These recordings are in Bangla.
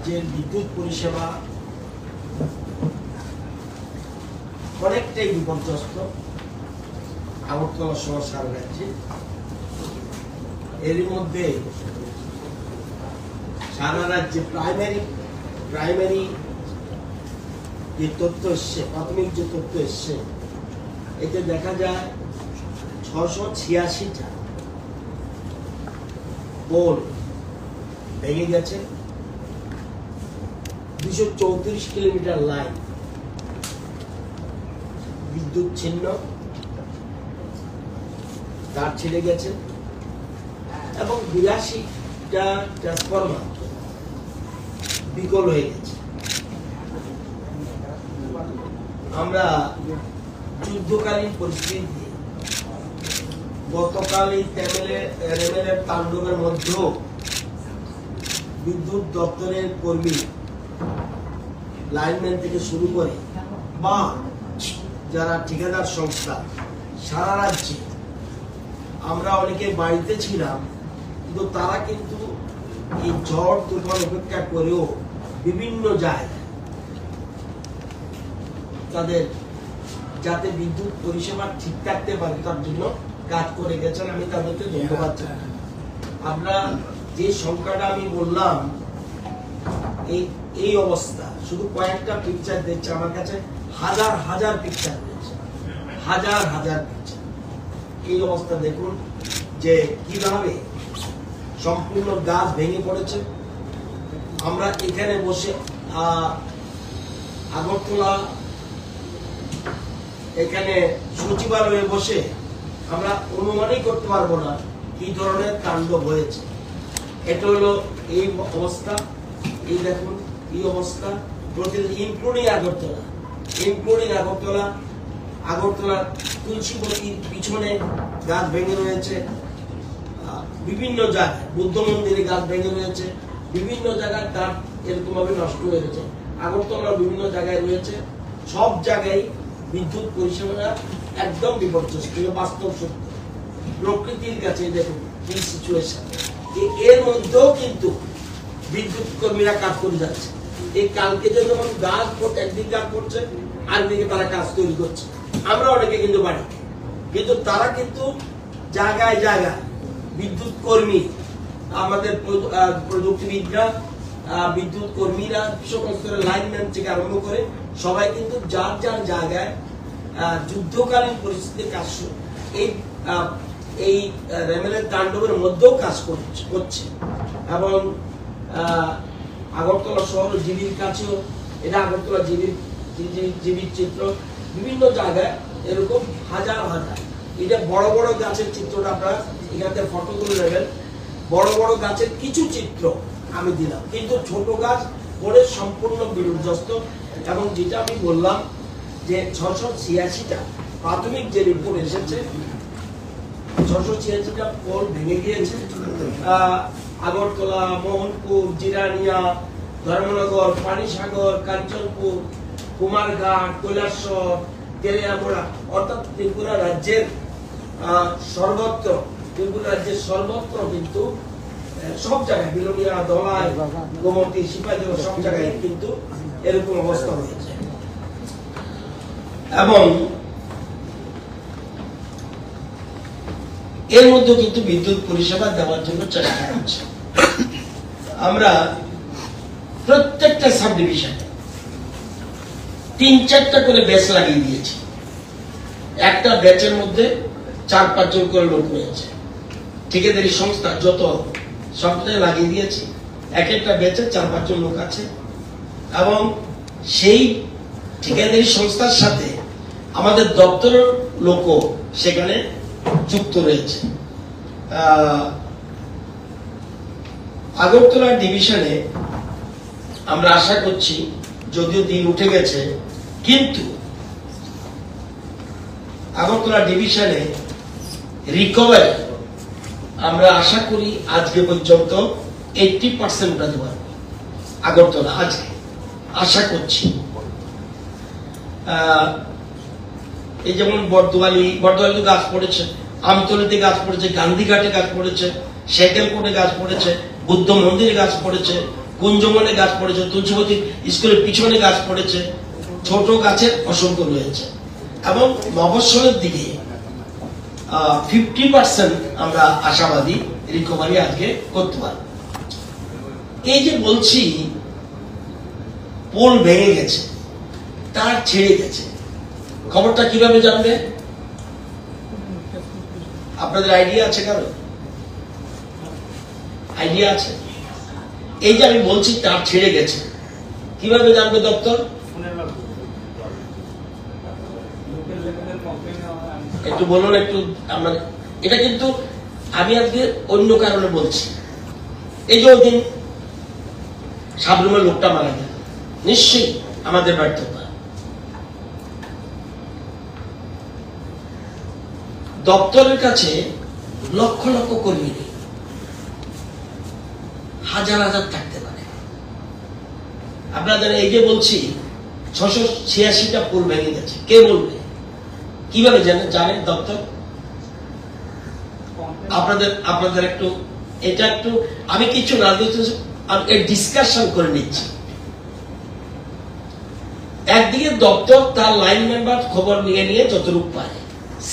রাজ্যের বিদ্যুৎ পরিষেবা অনেকটাই বিপর্যস্ত, আগরতলা সহ সারা রাজ্যে। এর মধ্যে সারা রাজ্যে প্রাইমারি যে তথ্য এসছে, প্রাথমিক যে তথ্য এসছে, এতে দেখা যায় 686টা পোল ভেঙে গেছে, 234 কিলোমিটার লাইন বিদ্যুৎ ছিন্ন, তার ছিঁড়ে গেছে এবং 82টা ট্রান্সফরমার বিকল হয়ে গেছে। আমরা যুদ্ধকালীন পরিস্থিতি, গতকাল এই রেমেলের তাণ্ডবের মধ্যেও বিদ্যুৎ দপ্তরের কর্মী, লাইনম্যান থেকে শুরু করে বা যারা ঠিকাদার সংস্থা সারা রাজ্যে, আমরা অনেকে বাড়িতে ছিলাম, কিন্তু তারা কিন্তু এই ঝড় তুফান উপেক্ষা করেও বিভিন্ন জায়গায় তাদের যাতে বিদ্যুৎ পরিষেবা ঠিক থাকতে পারে তার জন্য কাজ করে গেছেন। আমি তাদেরকে ধন্যবাদ জানাই। আমরা যে সংখ্যাটা আমি বললাম, এই অবস্থা, শুধু কয়েকটা পিকচার দেখছে আমার কাছে, হাজার হাজার পিকচার রয়েছে, হাজার হাজার পিকচার। এই অবস্থা দেখুন যে কিভাবে সম্পূর্ণ গাছ ভেঙে পড়েছে। আমরা এখানে বসে আগরতলা এখানে সচিবালয়ে বসে আমরা অনুমানই করতে পারবো না কি ধরনের কাণ্ড হয়েছে। এটা হলো এই অবস্থা, এই দেখুন এই অবস্থা, ইনক্লুডিং আগরতলা তুলসীবতীর পিছনে গাছ ভেঙে রয়েছে, বিভিন্ন জায়গায় বুদ্ধ মন্দিরে গাছ ভেঙে রয়েছে, বিভিন্ন জায়গায় গাছ এরকম ভাবে নষ্ট হয়েছে, আগরতলার বিভিন্ন জায়গায় রয়েছে। সব জায়গায় বিদ্যুৎ পরিষেবা একদম বিপর্যস্ত, বাস্তব সত্য। প্রকৃতির কাছে দেখুন এই সিচুয়েশন, এর মধ্যেও কিন্তু বিদ্যুৎ কর্মীরা কাজ করে যাচ্ছে। এই কালকে যখন গাছ একদিন কাজ করছে, আরেকদিকে তারা কাজ তৈরি করছে। আমরা অনেকে কিন্তু বাড়ি, কিন্তু তারা কিন্তু জায়গায় জায়গায় বিদ্যুৎ কর্মী, আমাদের প্রযুক্তিবিদরা, বিদ্যুৎ কর্মীরা, সকল স্তরের লাইনম্যান থেকে আরম্ভ করে সবাই কিন্তু যার যার জায়গায় যুদ্ধকালীন পরিস্থিতিতে কাজ এই রেমেলের তাণ্ডবের মধ্যেও কাজ করছে। এবং আগরতলা শহর জিবির কাছেও, এটা আগরতলা জিবির চিত্র, বিভিন্ন জায়গায় এরকম হাজার হাজার। এটা বড় বড় গাছের চিত্রটা আপনারা এখানে ফটো তুলে নেবেন। বড় বড় গাছের কিছু চিত্র আমি দিলাম, কিন্তু ছোট গাছ পরে সম্পূর্ণ বিপর্যস্ত। এবং যেটা আমি বললাম যে 686টা প্রাথমিক যে রিপোর্ট এসেছে, 686টা পোল ভেঙে গিয়েছে। আগরতলা, মোহনপুর, জিরানিয়া, ধর্মনগর, পানিসাগর, কাঞ্চনপুর, কুমারঘাট, কৈলাসহর, তেলিয়ামুড়া, অর্থাৎ ত্রিপুরা রাজ্যের সর্বত্র কিন্তু সব জায়গায়, বিলোনিয়া, ধলাই, গোমতী, সিপাহীজলা, সব জায়গায় কিন্তু এরকম অবস্থা হয়েছে। এবং এর মধ্যে কিন্তু বিদ্যুৎ পরিষেবা দেওয়ার জন্য চেষ্টা করছে। আমরা প্রত্যেকটা সাব ডিভিশনে 3-4টা করে ব্যাচ লাগিয়ে দিয়েছি। একটা ব্যাচের মধ্যে 4-5 জন করে লোক রয়েছে, ঠিকাদারি সংস্থা যত সবটাই লাগিয়ে দিয়েছি। এক একটা ব্যাচে 4-5 জন লোক আছে এবং সেই ঠিকাদারি সংস্থার সাথে আমাদের দপ্তরের লোকও সেখানে যুক্ত রয়েছে। আগরতলা ডিভিশনে আমরা আশা করছি, যদিও দিন উঠে গেছে, কিন্তু আগরতলা ডিভিশনে রিকভারি আমরা আশা করি আজকে পর্যন্ত 80% উঠাতে পারবো। আগরতলা আজকে আশা করছি। এই যেমন বর্দোয়ালি গাছ পড়েছে, আমতলিতে গাছ পড়েছে, গান্ধীঘাটে গাছ পড়েছে, সেকেলকোটে গাছ পড়েছে, বুদ্ধ মন্দিরে গাছ পড়েছে, কুঞ্জবনে গাছ পড়েছে, তুলসীবতী স্কুলের পিছনে গাছ পড়েছে, ছোট গাছের অসংখ্য রয়েছে। এবং মফস্বলের দিকে 50% আমরা আশাবাদী রিকভারি আজকে করতে পারব। এই যে বলছি পোল ভেঙে গেছে, তার ছেড়ে গেছে, খবরটা কিভাবে জানবে? আপনাদের আইডিয়া আছে? কারো আইডিয়া আছে? এই যে আমি বলছি তার ছেড়ে গেছে, কিভাবে জানবে দপ্তর? একটু বলুন একটু। আমরা এটা কিন্তু আমি আজকে অন্য কারণে বলছি। এই যে ওই দিন সাবরুমের লোকটা মারা গেল, নিশ্চয়ই আমাদের ব্যর্থতা। দপ্তরের কাছে লক্ষ লক্ষ কর্মী নেই, হাজার হাজার থাকতে পারে। আপনাদের এই যে বলছি 686টা পোল ভেঙে গেছে, কে বলবে? কিভাবে জানেন দপ্তর? আপনাদের একটু এটা একটু আমি কিছু রাজনীতি ডিসকাশন করে নিচ্ছি। একদিকে দপ্তর তার লাইন মেম্বার খবর নিয়ে নিয়ে যতটুকু পারে,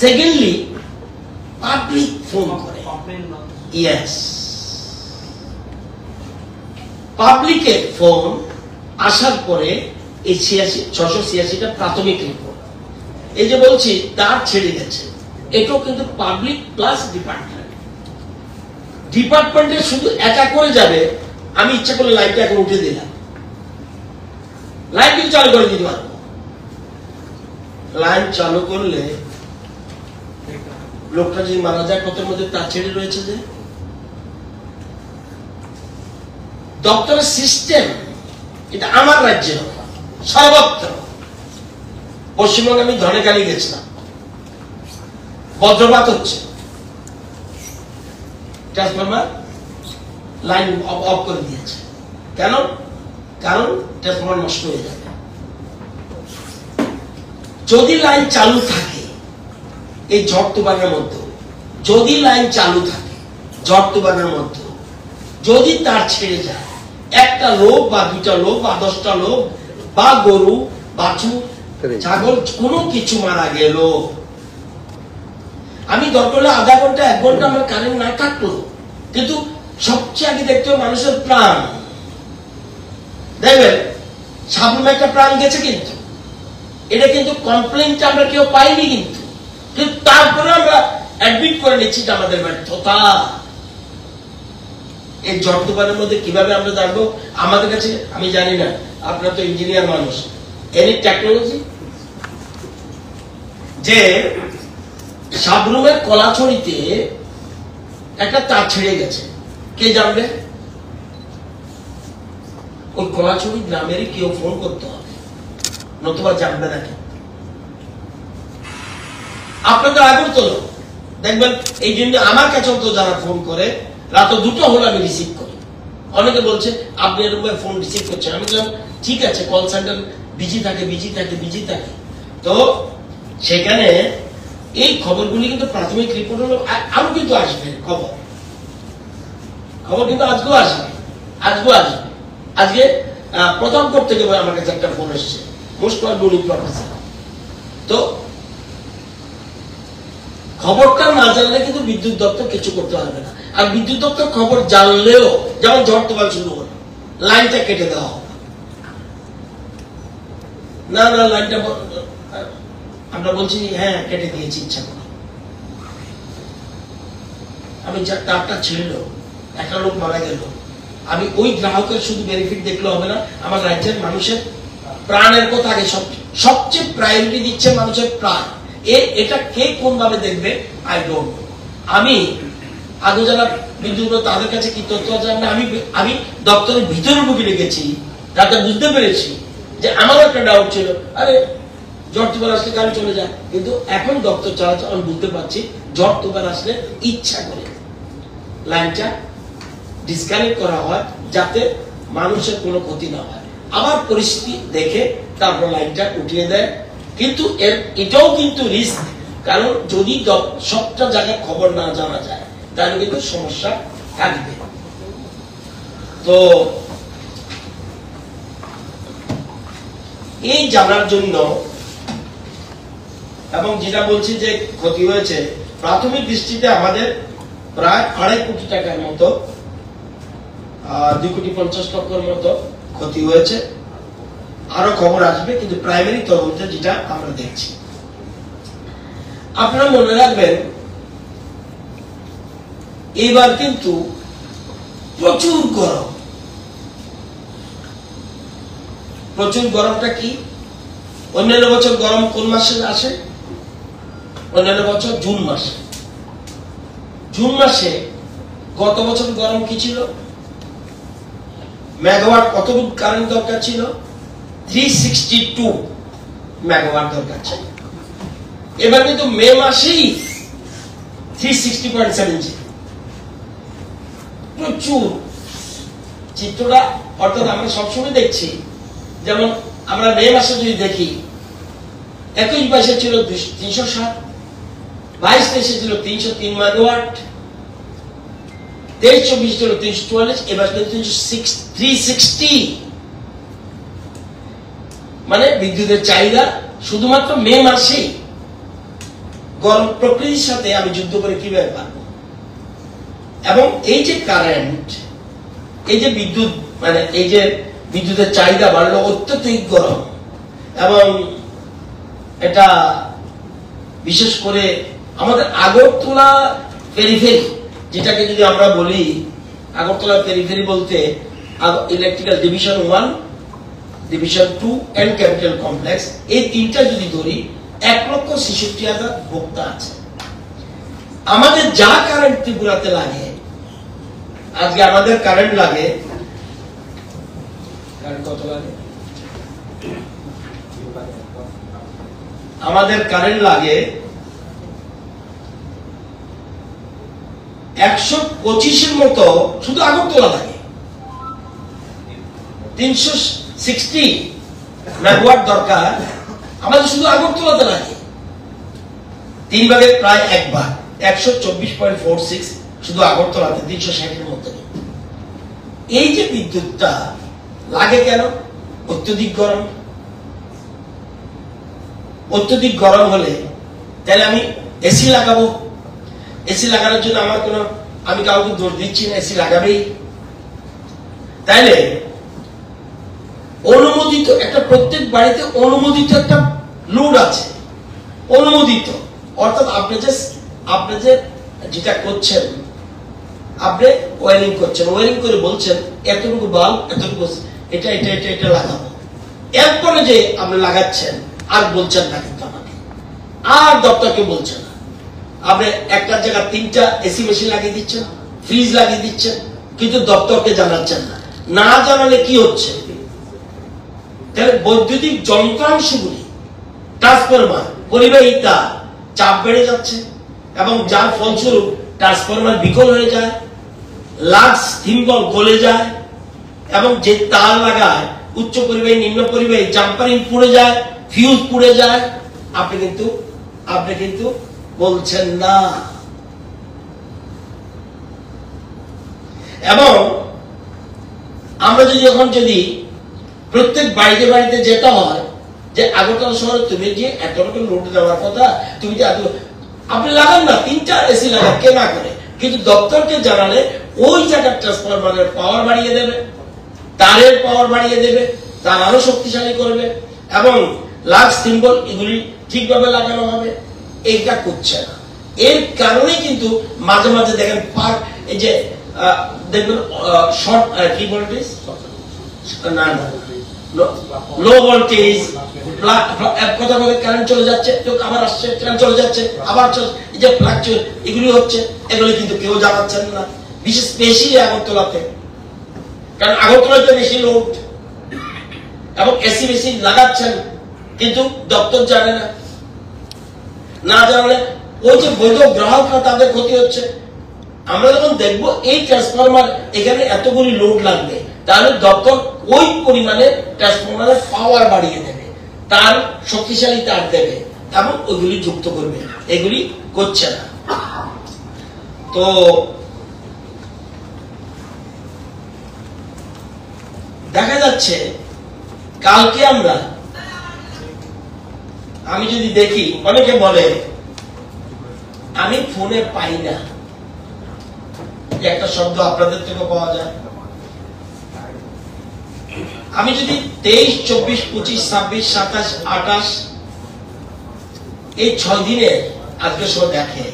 সেকেন্ডলি পাবলিক ফোন করে, ইয়েস, পাবলিকের ফোন আসার পরে এই 686টা প্রাথমিক রিপোর্ট। এই যে বলছি তার ছেড়ে গেছে, এটাও কিন্তু পাবলিক প্লাস ডিপার্টমেন্টের শুধু একা করে যাবে। আমি ইচ্ছা করলে লাইটটা এখন উঠে দিলাম, লাইট কিন্তু চালু করে দিতে পারবো। লাইট চালু করলে লোকটা যদি মারা যায়, কতের মধ্যে তার ছেড়ে রয়েছে। যে দপ্তরের সিস্টেম, এটা আমার রাজ্যে সর্বত্র। পশ্চিমবঙ্গে আমি ধনেখালি গেছিলাম, বজ্রপাত হচ্ছে, ট্রান্সফরমার লাইন অফ করে দিয়েছে। কেন? কারণ ট্রান্সফরমার নষ্ট হয়ে যাবে। যদি লাইন চালু থাকে এই ঝড় তুফানের মধ্যে, যদি লাইন চালু থাকে ঝড় তুফানের মধ্যে, যদি তার ছেড়ে যায়, একটা লোক বা দুটা লোক বা 10টা লোক বা গরু বাছুর ছাগল কোনো কিছু মারা গেল, আমি দরকার হলে আধা ঘন্টা 1 ঘন্টা আমার কারেন্ট না থাকলো, কিন্তু সবচেয়ে আগে দেখতে হবে মানুষের প্রাণ। দেখবেন সাবরুমে একটা প্রাণ গেছে, কিন্তু এটা কিন্তু কমপ্লেইনটা আমরা কেউ পাইনি, কিন্তু তারপরে আমরা অ্যাডমিট করে নিচ্ছি যে আমাদের ব্যর্থতা। এই ঝড় তুফানের মধ্যে কিভাবে আমরা জানবো? আমাদের কাছে আমি জানি না, আপনারা তো ইঞ্জিনিয়ার মানুষ, এনি টেকনোলজি যে সাবরুমের কলাছড়িতে একটা তার ছেড়ে গেছে, কে জানবে? ওই কলাছড়ি গ্রামেরই কেউ ফোন করতে হবে, নতুবা জানবে না। আপনাদের আগর তো দেখবেন, এই জন্য আমার কাছেও তো যারা ফোন করে রাত 2টা হলে আমি রিসিভ করি। অনেকে বলছে আপনি এরকম ফোন রিসিভ করছেন, আমি বললাম ঠিক আছে, কল সেন্টার বিজি থাকে। তো সেখানে এই খবরগুলি কিন্তু প্রাথমিক রিপোর্ট হলো, আরো কিন্তু আসবে খবর কিন্তু আজকেও আসবে। আজকে প্রথমপুর থেকে আমার কাছে একটা ফোন এসছে, মোস্ট প্রবাবলি প্রফেসর। তো খবরটা না জানলে কিন্তু বিদ্যুৎ দপ্তর কিছু করতে পারবে না। আর বিদ্যুৎ দপ্তর খবর জানলেও, যেমন ঝড় তুফান শুরু হলো, লাইনটা কেটে দেওয়া হবে না, লাইনটা আমরা বলছি হ্যাঁ কেটে দিয়েছি ইচ্ছা করে। আমি তারটা ছিল, একটা লোক মারা গেল, আমি ওই গ্রাহকের শুধু বেনিফিট দেখলে হবে না, আমার রাজ্যের মানুষের প্রাণের কথা আগে সবচেয়ে প্রায়োরিটি দিচ্ছে মানুষের প্রাণ। এটা কে কোন ভাবে দেখবে আই ডোন্ট নো। আমি আগে যারা বিদ্যুৎ তাদের কাছে কি তথ্য আছে আমি দপ্তরের ভিতরে ঢুকে রেখেছি, যাতে বুঝতে পেরেছি যে আমারও একটা ডাউট ছিল, আরে ঝড় তুফান আসলে গাড়ি চলে যায়, কিন্তু এখন দপ্তর চালাচ্ছে, আমি বুঝতে পারছি ঝড় তুফান আসলে ইচ্ছা করে লাইনটা ডিসকানেক্ট করা হয় যাতে মানুষের কোনো ক্ষতি না হয়। আবার পরিস্থিতি দেখে তারপর লাইনটা উঠিয়ে দেয়, কিন্তু এটাও কিন্তু রিস্ক, কারণ যদি সবটা জায়গায় খবর না জানা যায় তাহলে কিন্তু সমস্যা থাকবে। তো এই জানার জন্য এবং যেটা বলছি যে ক্ষতি হয়েছে, প্রাথমিক দৃষ্টিতে আমাদের প্রায় 2.5 কোটি টাকার মতো, 2,50,00,000 মতো ক্ষতি হয়েছে। আরো খবর আসবে, কিন্তু প্রাইমারি তদন্তে যেটা আমরা দেখছি। আপনারা মনে রাখবেন, এইবার কিন্তু প্রচুর গরম। প্রচুর গরমটা কি? অন্যান্য বছর গরম কোন মাসে আসে? অন্যান্য বছর জুন মাসে। জুন মাসে গত বছর গরম কি ছিল? মেগাওয়াট কতটুকু কারেন্ট দরকার ছিল? 362 মেগাওয়াট দরকার ছিল। এবার কিন্তু মে মাসেই 360.70। প্রচুর চিত্রটা, অর্থাৎ আমরা সবসময় দেখছি, যেমন আমরা মে মাসে যদি দেখি 21-22 ছিল 360, 22-23 ছিল 303 মেগাওয়াট, 23-24 ছিল 344, এবার 360। মানে বিদ্যুতের চাহিদা শুধুমাত্র মে মাসেই। গরম প্রকৃতির সাথে আমি যুদ্ধ করে কিভাবে পারব? এবং এই যে কারেন্ট, এই যে বিদ্যুৎ, মানে এই যে বিদ্যুতের চাহিদা বাড়লো, অত্যধিক গরম, এবং এটা বিশেষ করে আমাদের আগরতলা পেরিফেরি, যেটাকে যদি আমরা বলি আগরতলা পেরিফেরি বলতে electrical division 1, division 2 and capital complex, এই তিনটা যদি ধরি 1,66,000 ভোক্তা আছে। আমাদের যা কারেন্ট ত্রিপুরাতে লাগে, আজকে আমাদের কারেন্ট লাগে, কত লাগে? আমাদের কারেন্ট লাগে 125-এর মতো, শুধু আগরতলা লাগে 360 মেগাওয়াট দরকার আমাদের শুধু আগরতলাতে লাগে। 3 ভাগের প্রায় 1 ভাগ, 124.46 শুধু আগরতলাতে, 360-এর মধ্যে। এই যে বিদ্যুৎটা লাগে কেন? অত্যধিক গরম। অত্যধিক গরম হলে তাহলে আমি এসি লাগাবো। এসি লাগানোর জন্য আমার কোনো, আমি কাউকে দোষ দিচ্ছি না, এসি লাগাবেই। তাইলে অনুমোদিত একটা, প্রত্যেক বাড়িতে অনুমোদিত একটা লোড আছে, অনুমোদিত। অর্থাৎ আপনি যে যেটা করছেন, আপনি ওয়ারিং করছেন, ওয়ারিং করে বলছেন এতটুকু বাল্ব, এতটুকু এটা এটা এটা এটা লাগাবো। এরপরে যে আপনি লাগাচ্ছেন আর বলছেন না, কিন্তু আমাকে আর দপ্তরকে বলছেন না, আপনি একটা জায়গায় 3টা এসি মেশিন লাগিয়ে দিচ্ছেন, ফ্রিজ লাগিয়ে দিচ্ছেন, কিন্তু দপ্তরকে জানাচ্ছেন না। না জানালে কি হচ্ছে? তাহলে বৈদ্যুতিক যন্ত্রাংশগুলি, ট্রান্সফরমার, পরিবাহী তার, চাপ বেড়ে যাচ্ছে, এবং যার ফলস্বরূপ ট্রান্সফরমার বিকল হয়ে যায়, লাক্স থিম্বল গলে যায়, এবং যে তার লাগায় উচ্চ পরিবাহী, নিম্ন পরিবাহী, জাম্পারিং পুড়ে যায়, ফিউজ পুড়ে যায়। আপনি কিন্তু বলছেন না। এবং আমরা যদি প্রত্যেক বাড়িতে বাড়িতে যেতে হয়, যে আগরতলা শহরে তুমি যে এত রকম লোড দেওয়ার কথা, তুমি যে আপনি লাগান না, 3টা এসি লাগান, কে না করে, কিন্তু দপ্তরকে জানালে ওই জায়গার ট্রান্সফরমারের পাওয়ার বাড়িয়ে দেবে, তারের পাওয়ার বাড়িয়ে দেবে, তার আরো শক্তিশালী করবে, এবং লাক্স সিম্বল এগুলি ঠিকভাবে লাগানো হবে। এইটা করছে না। এর কারণে কিন্তু মাঝে মাঝে দেখেন এই যে দেখবেন শর্ট, কি ভোল্টেজ, না লো ভোল্টেজ, কথা বলে কারেন্ট চলে যাচ্ছে, আবার আসছে, কারেন্ট চলে যাচ্ছে, আবার এই যে ফ্লাকচুয়েট, এগুলি হচ্ছে। এগুলি কিন্তু কেউ জানাচ্ছেন না, বিশেষ বেশি আগরতলাতে, কারণ আগরতলাতে বেশি লোড, এবং এসি বেশি লাগাচ্ছেন, কিন্তু দপ্তর জানে না। না জানলে ওই যে বৈধ গ্রাহকরা, তাদের ক্ষতি হচ্ছে। আমরা যখন দেখবো এই ট্রান্সফরমার এখানে এতগুলি লোড লাগবে, তাহলে দপ্তর ওই পরিমাণে ট্রান্সফরমারের পাওয়ার বাড়িয়ে দেবে, তার শক্তিশালী তার দেবে, এবং ওইগুলি যুক্ত করবে। এগুলি করছে না। তো দেখা যাচ্ছে কালকে আমরা আমি যদি দেখি, অনেকে বলে আমি ফোনে পাই না, একটা শব্দ আপনাদের থেকে পাওয়া যায়। আমি যদি 23, 24, 25, 26, 27, 28 এই 6 দিনের আজকে শো দেখে,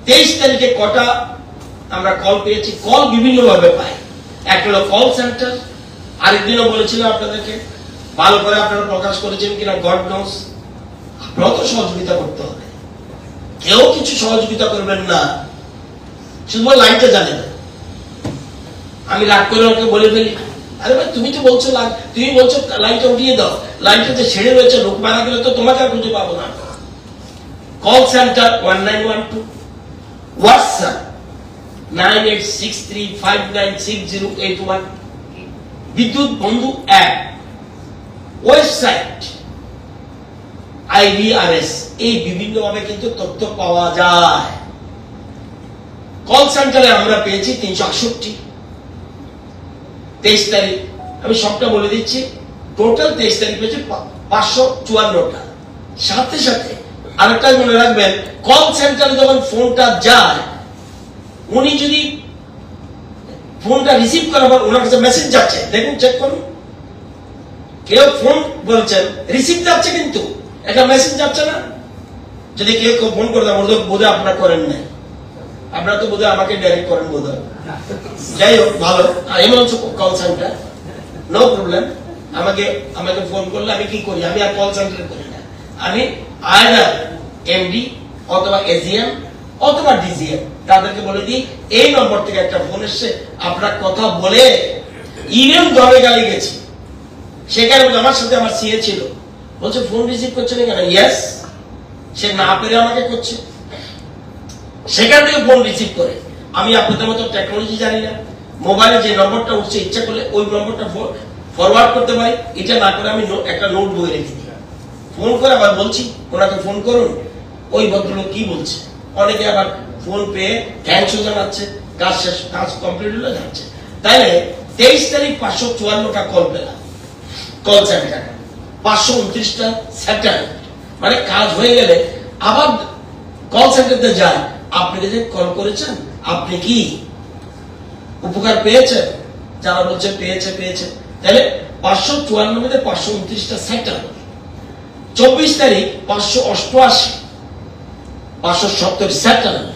23 তারিখে কটা আমরা কল পেয়েছি? কল বিভিন্ন ভাবে পাই। একটা হলো কল সেন্টার, আরেকদিনও বলেছিলাম আপনাদেরকে, ভালো করে আপনারা প্রকাশ করেছেন কিনা গড নোস। আপনারাও তো সহযোগিতা করতে হবে, কেউ কিছু সহযোগিতা করবেন না, শুধু লাইনটা জানে না। আমি রাগ করে ওকে বলে ফেলি, আরে ভাই তুমি তো বলছো তুমি বলছো লাইনটা উঠিয়ে দাও, লাইনটা যে ছেড়ে রয়েছে, লোক মারা গেলে তো তোমাকে আর খুঁজে পাবো না। কল সেন্টার 1912, হোয়াটসঅ্যাপ 9863596081, বিদ্যুৎ বন্ধু অ্যাপ, ওয়েবসাইট IVRS, এই বিভিন্ন ভাবে কিন্তু তথ্য পাওয়া যায়। কল সেন্টারে আমরা পেয়েছি 368। 23 তারিখ আমি সবটা বলে দিচ্ছি, টোটাল 23 তারিখ পেয়েছি 554টা। সাথে সাথে আরেকটা মনে রাখবেন, কল সেন্টারে যখন ফোনটা যায়, উনি যদি ফোনটা রিসিভ করার পর ওনার কাছে মেসেজ যাচ্ছে, দেখুন চেক করুন, কেউ ফোন বলছেন রিসিভ যাচ্ছে কিন্তু একটা মেসেজ যাচ্ছে না। যদি কেউ ফোন করে দেয়, বোধহয় আপনারা করেন নাই, আপনারা তো বোধহয় আমাকে ডাইরেক্ট করেন বোধহয়। যাই হোক, ভালো, আমি also call center, no problem. আমাকে ফোন করলে আমি কি করি? আমি আর কল সেন্টার করি না, আমি আইদার এমডি অথবা এজিএম অথবা ডিজিএম, তাদেরকে বলে দিই এই নম্বর থেকে একটা ফোন এসছে, আপনার কথা বলে ইমেল দলে গালি গেছি। সেখানে আমার সাথে আমার সিএ ছিল, বলছে ফোন রিসিভ করছে না কেন? ইয়েস, সে না পেরে আমাকে করছে, সেখান থেকে ফোন রিসিভ করে। আমি আপনাদের মতো টেকনোলজি জানি না, মোবাইলে যে নম্বরটা উঠছে ইচ্ছা করলে ওই নম্বরটা ফরওয়ার্ড করতে পারি, এটা না করে আমি একটা নোট বই রেখে দিই, ফোন করে আবার বলছি ওনাকে ফোন করুন, ওই ভদ্রলোক কি বলছে। অনেকে আবার ফোন পেয়ে থ্যাঙ্কসও জানাচ্ছে, কাজ শেষ, কাজ কমপ্লিট হলে যাচ্ছে। তাইলে 23 তারিখ 554টা কল পেলাম, কল সেন্টার 529টা স্যাটেলাইট, মানে কাজ হয়ে গেলে আবার কল সেন্টারতে যায়, আপনি যে কল করেছেন আপনি কি উপকার পেয়েছেন? যারা বলছে পেয়েছে পেয়েছে, তাহলে 554 মধ্যে 529টা স্যাটেলাইট। 24 তারিখ 588, 570 স্যাটেলাইট।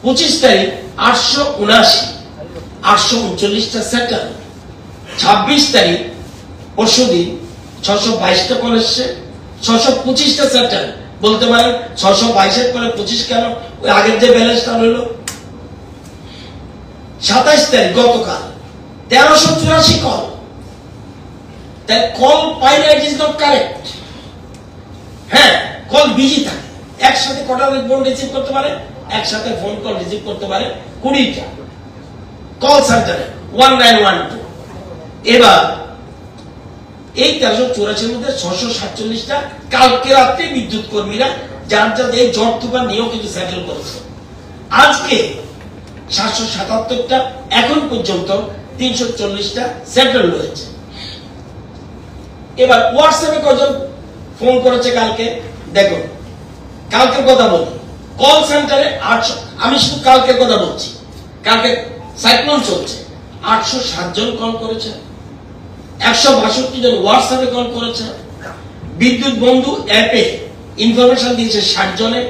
25 তারিখ 879, 839টা স্যাটেলাইট। 26 তারিখ পরশুদিন 622টা কল এসছে, 625টা স্যাটেলাইট। বলতে পারেন 622 পরে 25 কেন? ওই আগের যে ব্যালেন্সটা রইল। 27 তারিখ গতকাল 1384 কল। তাই কল পাইলে ইট ইজ নট কারেক্ট। হ্যাঁ, কল বিজি থাকে, একসাথে কটা ফোন রিসিভ করতে পারে? একসাথে ফোন কল রিসিভ করতে পারে 20টা কল সেন্টারে 1912। এবার এই 1384 মধ্যে 647টা কালকে রাত্রে বিদ্যুৎ কর্মীরা যার যাদের এই ঝড় তুফান নিয়েও কিন্তু সেটেল করেছে। আজকে 777টা, এখন পর্যন্ত 340টা সেটেল হয়েছে। এবার হোয়াটসঅ্যাপে কজন ফোন করেছে কালকে দেখুন, কালকের কথা বলি। কল সেন্টারে 800, আমি শুধু কালকের কথা বলছি, কালকে সাইক্লোন চলছে, 807 জন কল করেছে, 162 জন হোয়াটসঅ্যাপে কল করেছে, বিদ্যুৎ বন্ধু অ্যাপে ইনফরমেশন দিয়েছে 60 জনে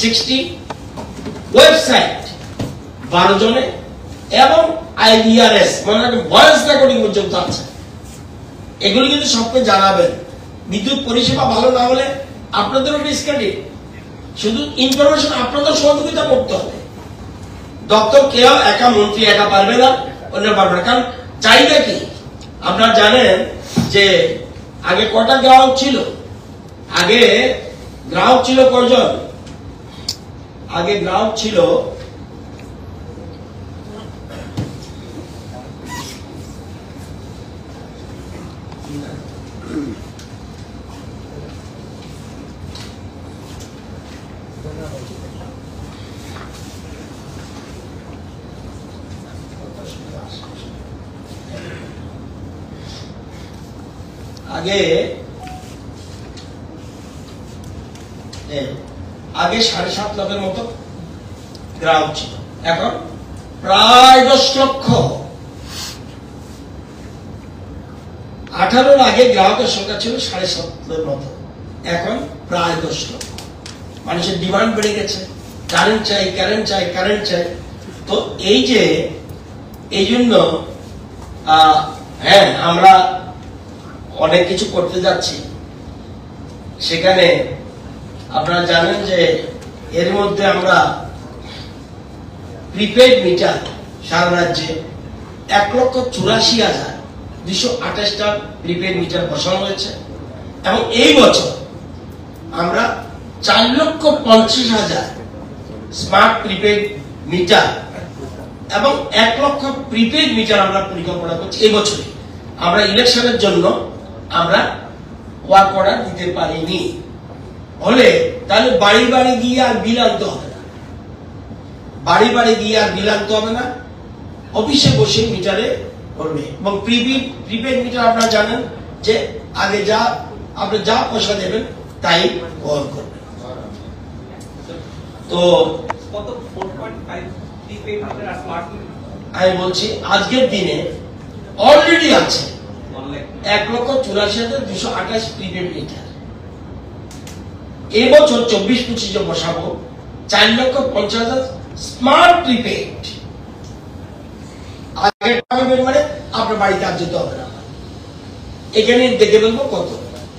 60, ওয়েবসাইট 12 জনে, এবং IVRS মানে ভয়েস রেকর্ডিং পর্যন্ত আছে। এগুলো কিন্তু সবকে জানাবেন। বিদ্যুৎ পরিষেবা ভালো না হলে আপনাদেরও ডিসক্রেডিট, শুধু ইনফরমেশন আপনাদের সহযোগিতা করতে হবে। দপ্তর কেউ একা, মন্ত্রী একা পারবে না, অন্য পারবে না। কারণ চাহিদা কি আপনারা জানেন যে আগে কটা গ্রাহক ছিল? আগে গ্রাহক ছিল কয়জন? আগে গ্রাহক ছিল আগে আগে 7.5 লাখের মতো গ্রাহক ছিল, এখন প্রায় 10 লক্ষ। 18-র আগে গ্রাহকের সংখ্যা ছিল 7.5 মতো, এখন প্রায় 10 লক্ষ। মানুষের ডিমান্ড বেড়ে গেছে, কারেন্ট চাই, কারেন্ট চাই, কারেন্ট চাই। তো এই জন্য হ্যাঁ, আমরা অনেক কিছু করতে যাচ্ছি। সেখানে আপনারা জানেন যে এর মধ্যে আমরা প্রিপেড মিটার সারা রাজ্যে 1,84,228টা প্রিপেড মিটার বসানো হয়েছে, এবং এই বছর আমরা 4,50,000 স্মার্ট প্রিপেড মিটার এবং 1 লক্ষ প্রিপেড মিটার আমরা পরিকল্পনা করছি এই বছরে। আমরা ইলেকশনের জন্য আমরা ওয়ার্ক অর্ডার দিতে পারিনি, হলে তাহলে বাড়ি বাড়ি গিয়ে আর বিল আনতে হবে না, বাড়ি বাড়ি গিয়ে আর বিল আনতে হবে না, অফিসে বসে মিটারে করবে। এবং প্রিপেড মিটার আপনারা জানেন যে আগে আপনি যা পয়সা দেবেন তাই বহন করবেন। তো আমি বলছি আজকের দিনে অলরেডি আছে 1,84,228 প্রিপেড মিটার। এবছর 24-25 বসাবো 4,50,000 স্মার্ট প্রিপেড। মানে আপনার বাড়িতে আর যেতে হবে না, এখানে দেখে ফেলবো কত,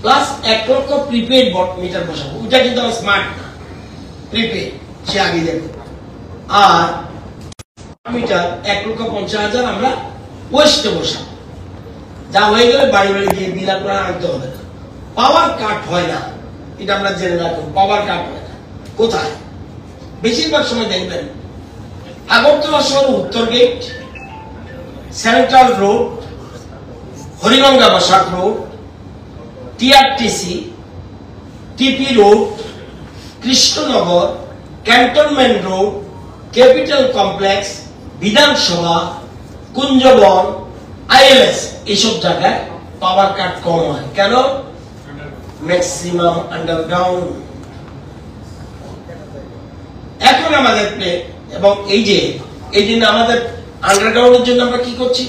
প্লাস 1 লক্ষ প্রিপেড মিটার বসাবো। ওটা কিন্তু আমার স্মার্ট না, প্রিপেড, সে আগে দেখো। আর মিটার 1,50,000 আমরা ওয়েস্টে বসাবো, যা হয়ে গেলে বাড়ি বাড়ি গিয়ে বিল আপনারা আনতে হবে না। পাওয়ার কাট হয় না, এটা আমরা জেনে রাখুন, পাওয়ার কাট হয় না। কোথায়? বেশিরভাগ সময় দেখবেন আগরতলা শহর উত্তর gate, central road, Hariganga Basak road, TRTC, TP road, Krishnanagar, cantonment road, capital complex, বিধানসভা, কুঞ্জবন, আইএলএস, এইসব জায়গায় পাওয়ার কাট কম হয়। কেন? Maximum underground. এখন আমাদের এবং এই জন্য আমাদের আন্ডারগ্রাউন্ডের জন্য আমরা কি করছি,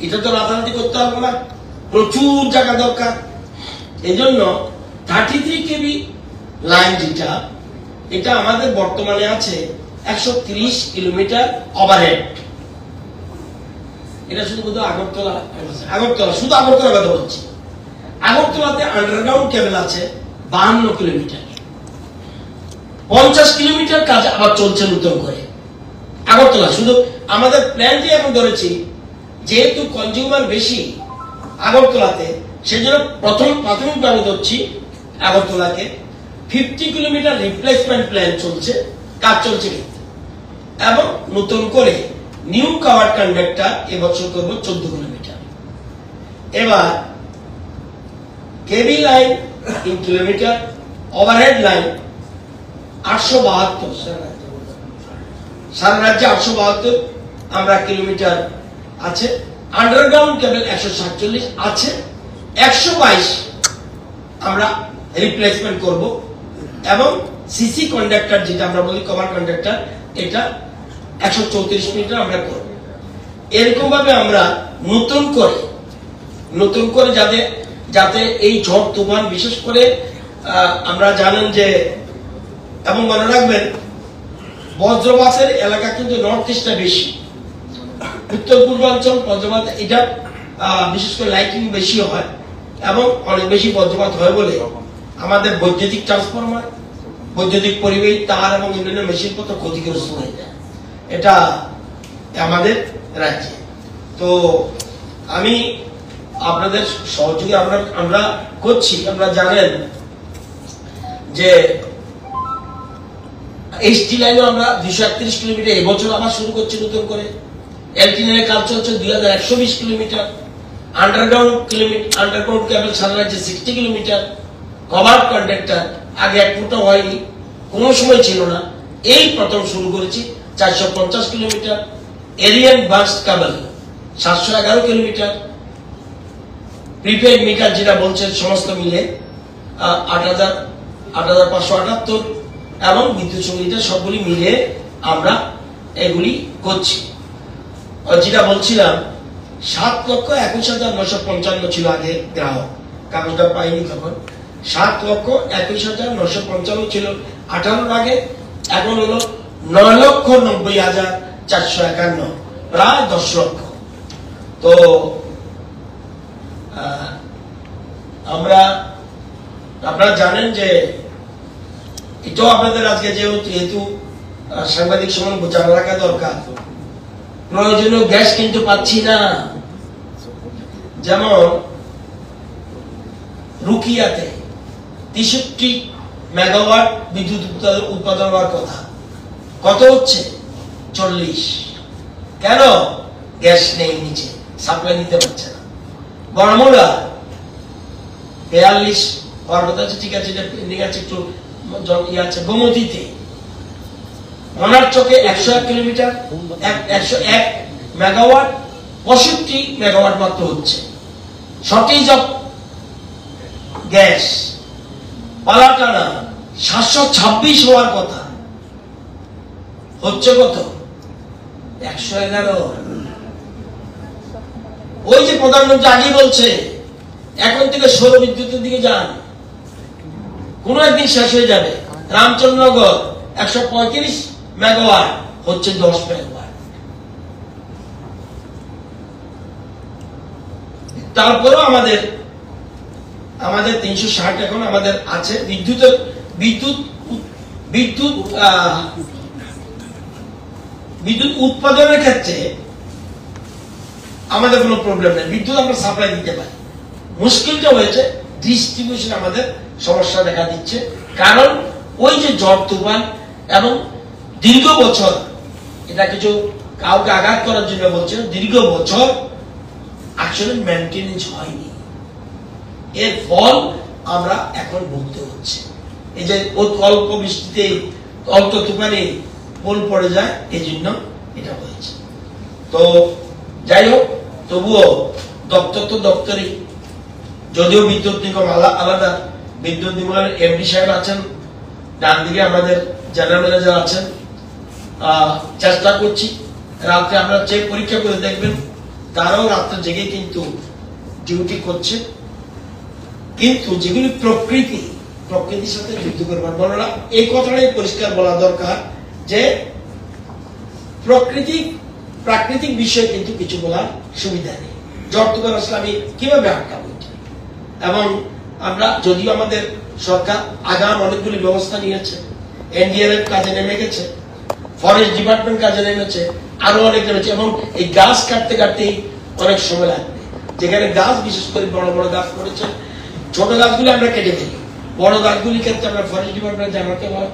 এটা তো রাতারাতি করতে হবে না, প্রচুর জায়গা দরকার। এই জন্য 33 কেবি লাইন যেটা, এটা আমাদের বর্তমানে আছে 130 কিলোমিটার ওভারহেড। এটা শুধু আগরতলা, শুধু আগরতলা কথা বলছি। আগরতলাতে আন্ডারগ্রাউন্ড কেবল আছে 52 কিলোমিটার, 50 কিলোমিটার কাজ আবার চলছে নতুন করে আগরতলা। শুধু আমাদের প্ল্যান দিয়ে এখন ধরেছি, যেহেতু কনজিউমার বেশি আগরতলাতে, সেজন্য প্রাথমিকভাবে ধরছি আগরতলাকে 50 কিলোমিটার রিপ্লেসমেন্ট প্ল্যান চলছে, কাজ চলছে, এবং নতুন করে নিউ কাভার কন্ডাক্টর এবছর করবো 14 কিলোমিটার। এবার কেবি লাইন 3 কিলোমিটার, ওভারহেড লাইন 872, সারা রাজ্যে 872 আমরা কিলোমিটার আছে। আন্ডারগ্রাউন্ড কেবল 147 আছে, 122 আমরা রিপ্লেসমেন্ট করব, এবং সিসি কন্ডাক্টর যেটা আমরা বলি কভার কন্ডাক্টর, এটা 134 মিটার আমরা করব। এরকম ভাবে আমরা নতুন করে যাতে এই ঝড় তুফান, বিশেষ করে আমরা জানেন যে, এবং মনে রাখবেন বজ্রপাতের এলাকা কিন্তু নর্থ ইস্টে বেশি, উত্তর পূর্বাঞ্চল বজ্রপাত এটা বিশেষ করে লাইটিং বেশি হয় এবং অনেক বেশি বজ্রপাত হয় বলে আমাদের বৈদ্যুতিক ট্রান্সফরমার, বৈদ্যুতিক পরিবেশ, তার এবং অন্যান্য মেশিনপত্র ক্ষতিগ্রস্ত হয়ে যায় এটা আমাদের রাজ্যে। তো আমি আপনাদের সহযোগী আমরা করছি। আপনারা জানেন যে এইচটি লাইনে আমরা 231 কিলোমিটার এবছর আবার শুরু করছি নতুন করে। এলটি লাইনের কাজ চলছে 2120 কিলোমিটার। আন্ডারগ্রাউন্ড কেবল সারা রাজ্যে 60 কিলোমিটার। কভার কন্ডাক্টর আগে 1 ফুটও হয়নি, কোনো সময় ছিল না, এই প্রথম শুরু করেছি 450 কিলোমিটার। এরিয়ান বাস কেবল 711 কিলোমিটার। প্রিপেড মিটার যেটা বলছে সমস্ত মিলে 8,000 8,578 এবং বিদ্যুৎ সংযোগ সবগুলি মিলে আমরা এগুলি করছি। যেটা বলছিলাম 7,21,955 ছিল আগে গ্রাহক, কাগজটা পাইনি তখন। 7,21,955 ছিল 18 আগে, এখন হলো 9,90,451, প্রায় 10 লক্ষ। তো আপনারা জানেন যে এটাও আপনাদের আজকে যেহেতু সাংবাদিক সম্মান জানা রাখা দরকার, প্রয়োজনীয় গ্যাস কিন্তু পাচ্ছি না। যেমন রুকিয়াতে 63 মেগাওয়াট বিদ্যুৎ উৎপাদন হওয়ার কথা, কত হচ্ছে? 40। কেন? গ্যাস নেই, নিচে সাপ্লাই দিতে পারছে না। বর্মরা 42 হওয়ার কথা আছে, ঠিক আছে, পেন্ডিং আছে, একটু আছে। গোমতীতে ওনার চোখে 101 কিলোমিটার 101 মেগাওয়াট 65 মেগাওয়াট মাত্র হচ্ছে। Shortage of gas. পালাটানা 726 হওয়ার কথা, হচ্ছে কত? 111। ওই যে প্রধানমন্ত্রী আগে বলছে এখন থেকে সৌর বিদ্যুতের দিকে যান, কোন একদিন শেষ হয়ে যাবে। রামচন্দ্রনগর 135 মেগাওয়াট, হচ্ছে 10 মেগাওয়াট। তারপরেও আমাদের 360 এখন আমাদের আছে। বিদ্যুৎ উৎপাদনের ক্ষেত্রে আমাদের কোনো প্রবলেম নেই, বিদ্যুৎ আমরা সাপ্লাই দিতে পারি। মুশকিলটা হয়েছে ডিস্ট্রিবিউশন, আমাদের সমস্যা দেখা দিচ্ছে। কারণ ওই যে ঝড় তুফান এবং দীর্ঘ বছর, এটা কিছু কাউকে আঘাত করার জন্য বলছে, দীর্ঘ বছর আসলে মেইনটেনেন্স হয়নি, এর ফল আমরা এখন ভুগতে হচ্ছে। এই যে অল্প বৃষ্টিতে অল্প তুফানে পোল পড়ে যায়, এই জন্য এটা হয়েছে। তো যাই হোক, তবুও দপ্তর তো দপ্তরই, যদিও বিদ্যুৎ নিগম আলাদা, বিদ্যুৎ নিগমের এমডি সাহেব আছেন, ডান দিকে আমাদের জেনারেল ম্যানেজার আছেন। চেষ্টা করছি, রাত্রে আমরা চেক পরীক্ষা করে দেখবেন, তারাও রাত্রে জেগে কিন্তু ডিউটি করছে। কিন্তু যেগুলি প্রকৃতির সাথে যুদ্ধ করবার বলা, এই কথাটাই পরিষ্কার বলা দরকার যে প্রাকৃতিক বিষয়ে কিন্তু কিছু বলার সুবিধা নেই। ঝড় তুফান আসলে আমি কিভাবে আটকাবো? এবং আমরা যদিও আমাদের সরকার আগাম অনেকগুলি ব্যবস্থা নিয়েছে, এনডিআরএফ কাজে নেমে গেছে, ফরেস্ট ডিপার্টমেন্ট কাজে নেমেছে, আরো অনেক নেমেছে, এবং এই গাছ কাটতে কাটতেই অনেক সময় লাগবে। যেখানে গাছ, বিশেষ করে বড় বড় গাছ পড়েছে, ছোট গাছগুলি আমরা কেটে ফেলি, বড় গাছগুলির ক্ষেত্রে আমরা ফরেস্ট ডিপার্টমেন্ট জানাতে হয়,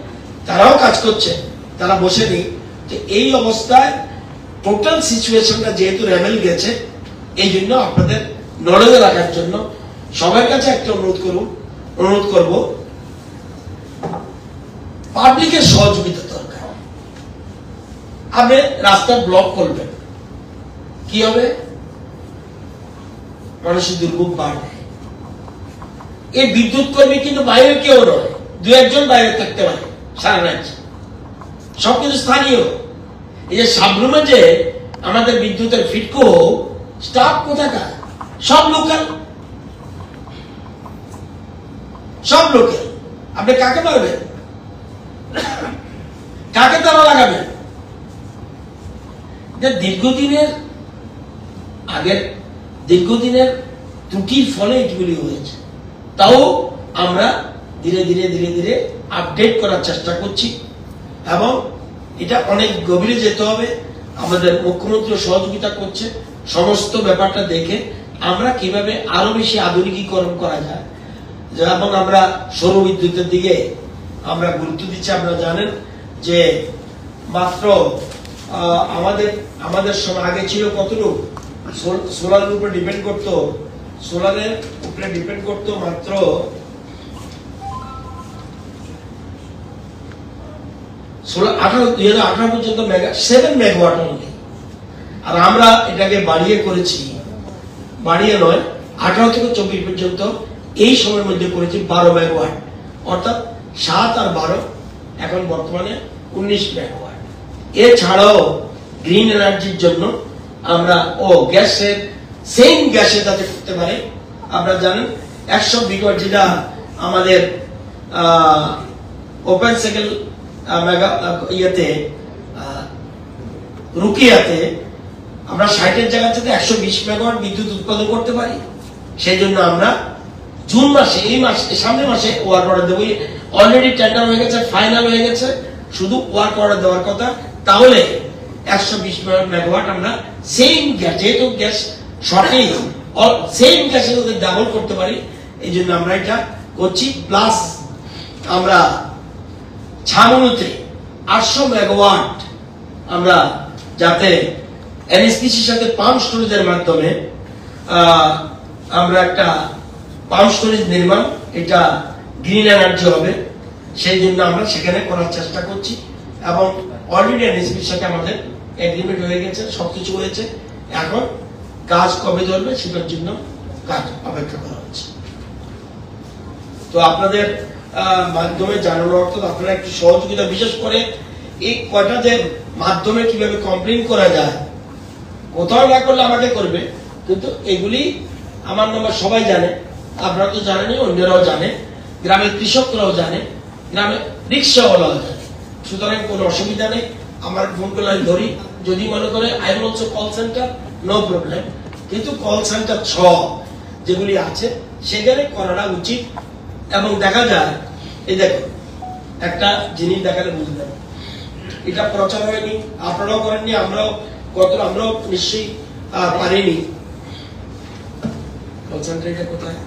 তারাও কাজ করছে, তারা বসে নেই। যে এই অবস্থায় টোটাল সিচুয়েশনটা যেহেতু রেবেল গেছে, এই জন্য আপনাদের নলেজে রাখার জন্য সবার কাছে একটা অনুরোধ করব, পাবলিকের সহযোগিতা দরকার। আপনি রাস্তা ব্লক করবেন, কি হবে? মানুষের দুর্ভোগ বাড়বে। এই বিদ্যুৎ কর্মী কিন্তু বাইরের কেউ নয়, 2-1 বাইরে থাকতে পারে সারা রাজ্যে, সবকিছু স্থানীয়। এই যে সাবরুমে যে আমাদের বিদ্যুতের ফিটকো স্টাফ কোথাকার? সব লোকাল। আপনি কাকে পারবেন? কাকে তারা লাগাবেন? দীর্ঘদিনের ত্রুটির ফলে এগুলি হয়েছে। তাও আমরা ধীরে ধীরে আপডেট করার চেষ্টা করছি, এবং এটা অনেক গভীরে যেতে হবে। আমাদের মুখ্যমন্ত্রী সহযোগিতা করছে সমস্ত ব্যাপারটা দেখে আমরা কিভাবে আরো বেশি আধুনিকীকরণ করা যায়, এবং আমরা সৌর বিদ্যুতের দিকে আমরা গুরুত্ব দিচ্ছি। আপনারা জানেন যে মাত্র আমাদের সময় আগে ছিল কতটুকু সোলারের উপরে ডিপেন্ড করতো, মাত্র 2018 পর্যন্ত 7 মেগাওয়াট অনলি। আর আমরা এটাকে বাড়িয়ে নয় 18 থেকে 24 পর্যন্ত এই সময়ের মধ্যে করেছি 12 মেগাওয়াট, অর্থাৎ 7 আর 12 এখন বর্তমানে 19 মেগাওয়াট। এছাড়াও গ্রিন এনার্জির জন্য আমরা গ্যাসের সেম গ্যাসে যাতে করতে পারে, আপনারা জানেন 100 মেগাওয়াট যেটা আমাদের ওপেন সাইকেল ইয়েতে রুকিয়াতে আমরা 60-এর জায়গা থেকে 120 মেগাওয়াট বিদ্যুৎ উৎপাদন করতে পারি। সেই জন্য আমরা জুন মাসে, এই মাসে, সামনের মাসে ওয়ার্ক অর্ডার দেবো। অলরেডি টেন্ডার হয়ে গেছে, ফাইনাল হয়ে গেছে, শুধু ওয়ার্ক অর্ডার দেওয়ার কথা। তাহলে 120 মেগাওয়াট আমরা সেম গ্যাস, যেহেতু গ্যাস শর্টেজ, সেম গ্যাসে যদি ডাবল করতে পারি, এই জন্য আমরা এটা করছি। প্লাস আমরা ছামনুতে 800 মেগাওয়াট আমরা যাতে এনএসপিসির সাথে পাম্প স্টোরেজের মাধ্যমে আমরা একটা পাম্প স্টোরেজ নির্মাণ, এটা গ্রিন এনার্জি হবে, সেই জন্য আমরা সেখানে করার চেষ্টা করছি। এবং অলরেডি এনএসপির সাথে আমাদের এগ্রিমেন্ট হয়ে গেছে, সবকিছু হয়েছে। এখন কাজ কবে ধরবে সেটার জন্য কাজ অপেক্ষা করা হচ্ছে। তো আপনাদের মাধ্যমে জানানোর অর্থ আপনারা একটু সহযোগিতা, বিশেষ করে এই কয়টাতে মাধ্যমে কিভাবে কমপ্লেন করা যায়, কোথাও না করলে আমাকে করবে, কিন্তু এগুলি আমার নাম্বার সবাই জানে, আপনারা তো জানেনই, অন্যরাও জানে, গ্রামের কৃষকরাও জানে, গ্রামের রিক্সাওয়ালাও জানে। সুতরাং কোনো অসুবিধা নেই, আমার ফোন করলে আমি ধরি। যদি মনে করে I am also call center, no problem, কিন্তু কল সেন্টার যেগুলি আছে সেখানে করাটা উচিত। এবং দেখা যায়, এই দেখো একটা জিনিস দেখালে বুঝলেন, এটা প্রচার হয়নি, আপনারাও করেননি, আমরাও নিশ্চয়ই পারিনি। কল সেন্টার এটা কোথায়?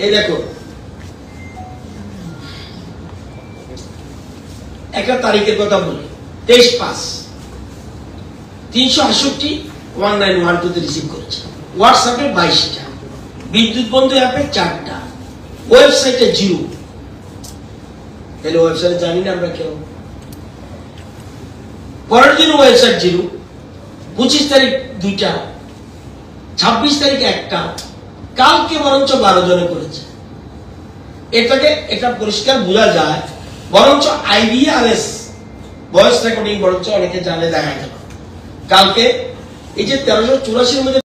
এই দেখো একটা তারিখের কথা বলি, 23/5, 368 1912 রিসিভ করেছে, হোয়াটসঅ্যাপে 22টা, বিদ্যুৎ বন্ধু অ্যাপে 4টা, ওয়েবসাইটে 0। তাহলে ওয়েবসাইটে জানি না আমরা কেউ। পরের দিন ওয়েবসাইট 0, 25 তারিখ 2টা, 26 তারিখ 1টা, কালকে বরঞ্চ 12 জনে করেছে। এটা পরিষ্কার বোঝা যায়, বরঞ্চ আইভিআরএস ভয়েস রেকর্ডিং বরঞ্চ অনেকে জানে, দেখা গেল কালকে এই যে 1384 মধ্যে